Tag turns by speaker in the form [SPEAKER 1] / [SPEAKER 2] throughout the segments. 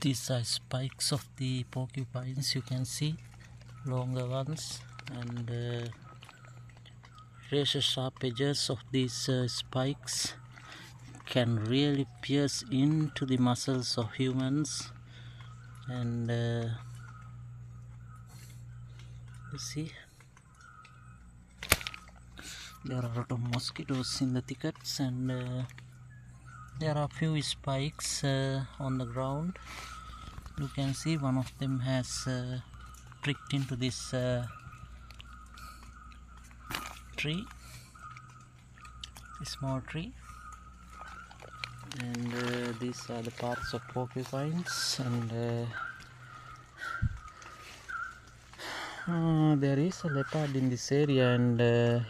[SPEAKER 1] These are spikes of the porcupines, you can see, longer ones, and razor sharp edges of these spikes can really pierce into the muscles of humans. And you see, there are a lot of mosquitoes in the thickets, and there are few spikes on the ground. You can see one of them has pricked into this tree, a small tree. And these are the parts of porcupines, and there is a leopard in this area, and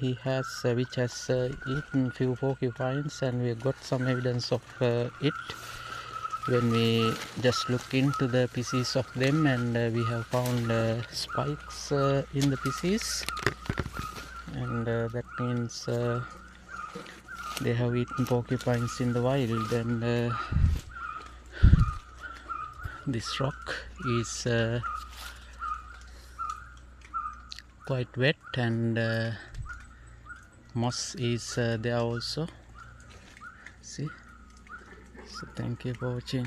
[SPEAKER 1] which has eaten few porcupines, and we got some evidence of it when we just look into the pieces of them, and we have found spikes in the pieces, and that means they have eaten porcupines in the wild. And this rock is quite wet, and moss is there also. See, so thank you for watching.